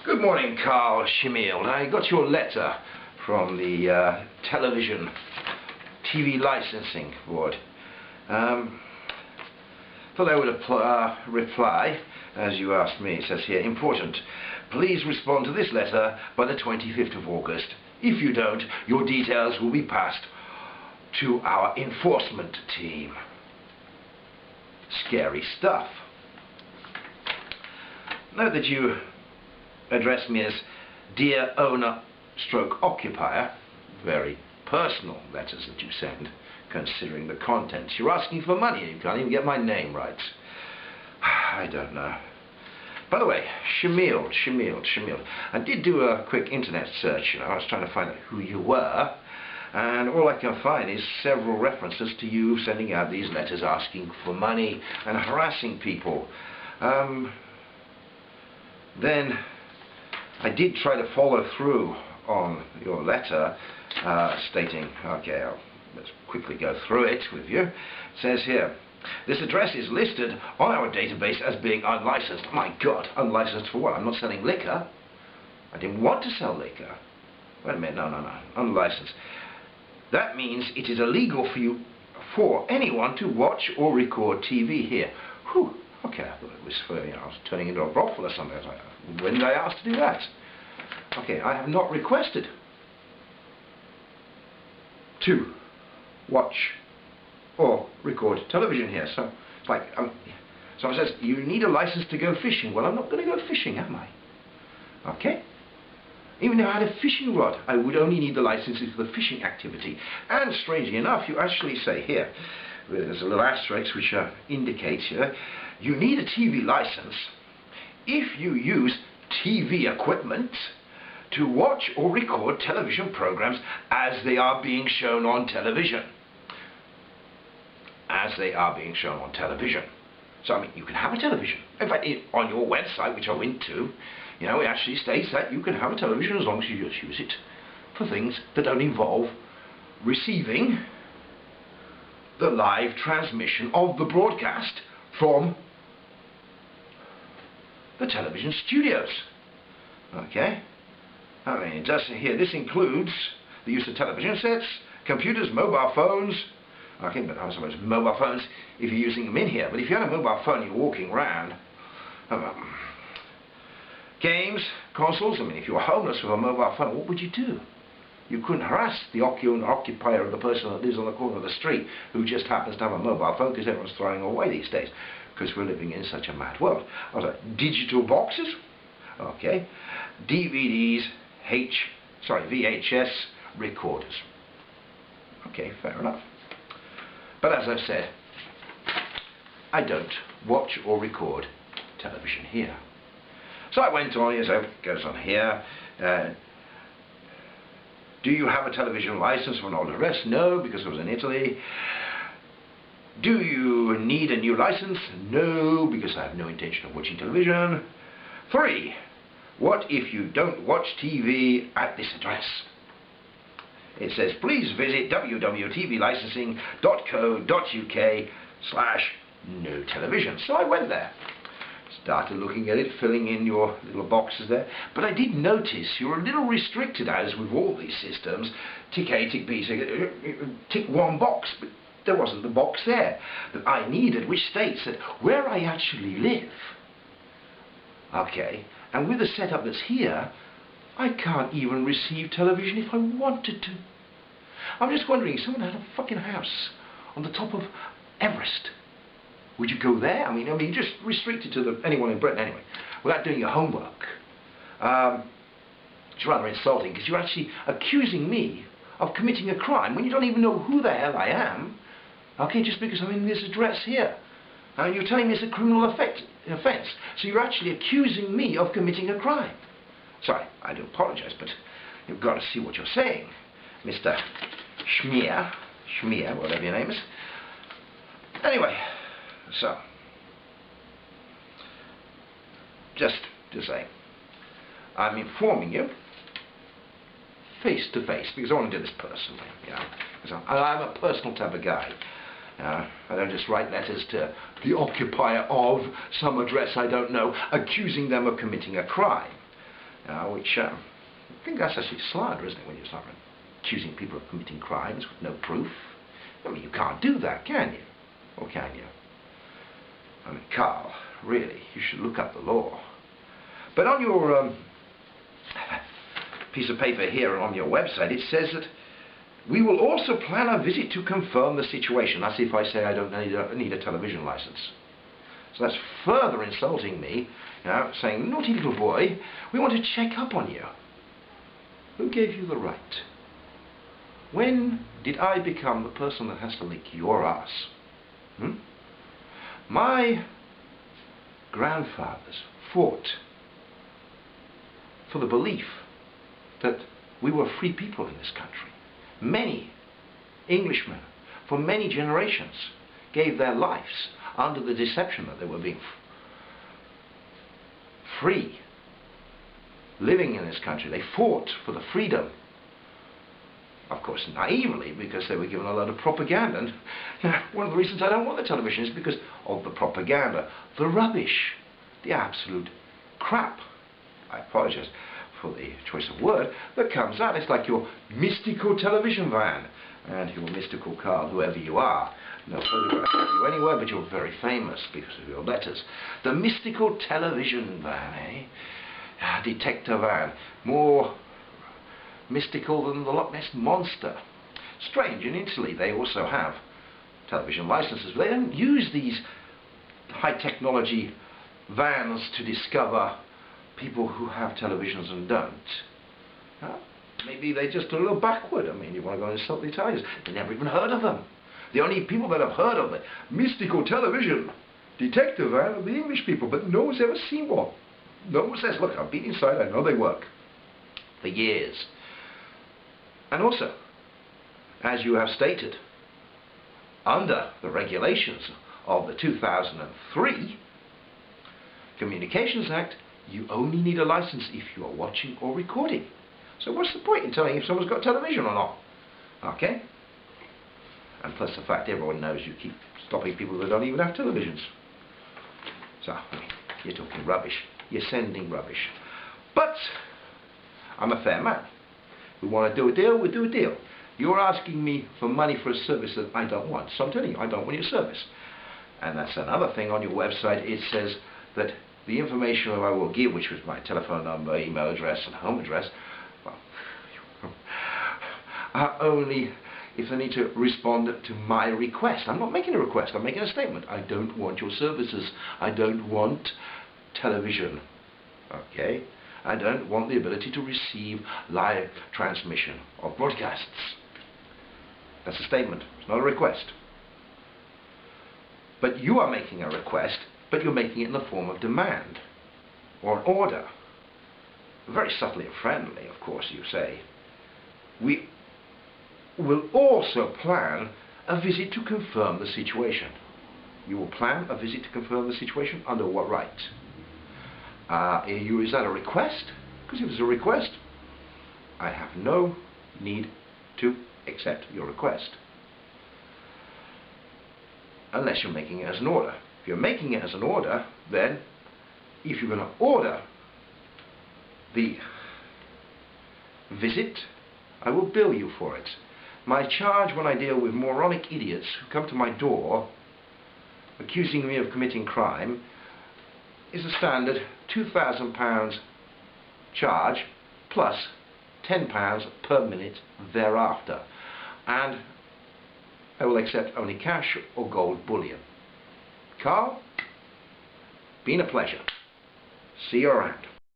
Good morning, Carl Shimeild. I got your letter from the TV licensing board. Thought I would reply as you asked me. It says here, important. Please respond to this letter by the 25th of August. If you don't, your details will be passed to our enforcement team. Scary stuff. Note that you address me as dear owner stroke occupier. Very personal letters that you send, considering the contents. You're asking for money and you can't even get my name right. I don't know. By the way, Shimeild. I did do a quick internet search, I was trying to find out who you were, and all I can find is several references to you sending out these letters asking for money and harassing people. Then I did try to follow through on your letter stating, okay, let's quickly go through it with you. It says here, this address is listed on our database as being unlicensed. My God, unlicensed for what? I'm not selling liquor. I didn't want to sell liquor. Wait a minute, no, unlicensed. That means it is illegal for anyone to watch or record TV here. Whew. Okay, I thought it was for, I was turning into a brothel or something. When did I ask to do that? Okay, I have not requested to watch or record television here. So, it's like, someone says, you need a license to go fishing. Well, I'm not going to go fishing, am I? Okay? Even if I had a fishing rod, I would only need the license for the fishing activity. And strangely enough, you actually say here, there's a little asterisk which indicates here, you need a TV license if you use TV equipment to watch or record television programs as they are being shown on television. As they are being shown on television. So, I mean, you can have a television. In fact, on your website, which I went to, it actually states that you can have a television as long as you just use it for things that don't involve receiving the live transmission of the broadcast from the television studios. Okay? I mean, it does say here, this includes the use of television sets, computers, mobile phones. Okay, but I suppose mobile phones if you're using them in here. But if you had a mobile phone, you're walking around. Games, consoles. I mean, if you were homeless with a mobile phone, what would you do? You couldn't harass the occupier of the person that lives on the corner of the street who just happens to have a mobile phone, because everyone's throwing away these days because we're living in such a mad world. Digital boxes, okay, DVDs, VHS recorders. Okay, fair enough. But as I've said, I don't watch or record television here. So I went on, so it goes on here. Do you have a television license for an old address? No, because I was in Italy. Do you need a new license? No, because I have no intention of watching television. 3. What if you don't watch TV at this address? It says, please visit www.tvlicensing.co.uk/no television. So I went there. Started looking at it, filling in your little boxes there. But I did notice you're a little restricted, as with all these systems. Tick A, tick B, tick one box. But there wasn't the box there that I needed, which states that where I actually live. Okay, and with the setup that's here, I can't even receive television if I wanted to. I'm just wondering, if someone had a fucking house on the top of Everest, would you go there? I mean, you're just restricted to anyone in Britain anyway, without doing your homework. It's rather insulting, because you're actually accusing me of committing a crime when you don't even know who the hell I am. Okay, just because I'm in this address here. You're telling me it's a criminal offence. So you're actually accusing me of committing a crime. Sorry, I do apologise, but you've got to see what you're saying, Mr. Shimeild, whatever your name is. Anyway, so, just to say, I'm informing you face to face, because I want to do this personally, because I'm a personal type of guy. I don't just write letters to the occupier of some address I don't know, accusing them of committing a crime. which I think that's actually slander, isn't it, when you start accusing people of committing crimes with no proof? I mean, you can't do that, can you? Or can you? I mean, Carl, really, you should look up the law. But on your piece of paper here on your website, it says that we will also plan a visit to confirm the situation. That's if I say I don't need a television license. So that's further insulting me, saying, naughty little boy, we want to check up on you. Who gave you the right? When did I become the person that has to lick your ass? My grandfathers fought for the belief that we were free people in this country. Many Englishmen, for many generations, gave their lives under the deception that they were being free, living in this country. They fought for the freedom, of course naively, because they were given a lot of propaganda. And one of the reasons I don't want the television is because of the propaganda, the rubbish, the absolute crap, I apologize for the choice of word, that comes out. It's like your mystical television van and your mystical Carl, whoever you are. No photograph of you anywhere, but you're very famous because of your letters. The mystical television van, detector van. More mystical than the Loch Ness Monster. Strange, in Italy they also have television licenses, but they don't use these high technology vans to discover people who have televisions and don't. Maybe they're just a little backward. I mean, you want to go and insult the Italians. They never even heard of them. The only people that have heard of the mystical television detective van are the English people, but no one's ever seen one. No one says, look, I've been inside, I know they work. For years. And also, as you have stated, under the regulations of the 2003 Communications Act, you only need a license if you are watching or recording. So what's the point in telling if someone's got television or not? Okay? And plus the fact everyone knows you keep stopping people that don't even have televisions. So, you're talking rubbish. You're sending rubbish. But I'm a fair man. We want to do a deal, we'll do a deal. You're asking me for money for a service that I don't want. So I'm telling you, I don't want your service. And that's another thing on your website. It says that the information that I will give, which was my telephone number, email address and home address, well, are only if they need to respond to my request. I'm not making a request, I'm making a statement. I don't want your services. I don't want television. Okay? I don't want the ability to receive live transmission of broadcasts. That's a statement. It's not a request. But you are making a request, but you're making it in the form of demand or an order. Very subtly and friendly, of course, you say. We will also plan a visit to confirm the situation. You will plan a visit to confirm the situation under what right? Is that a request? Because if it's a request, I have no need to accept your request. Unless you're making it as an order. If you're making it as an order, then if you're going to order the visit, I will bill you for it. My charge when I deal with moronic idiots who come to my door accusing me of committing crime is a standard £2,000 charge plus £10 per minute thereafter. And I will accept only cash or gold bullion. Carl, been a pleasure. See you around.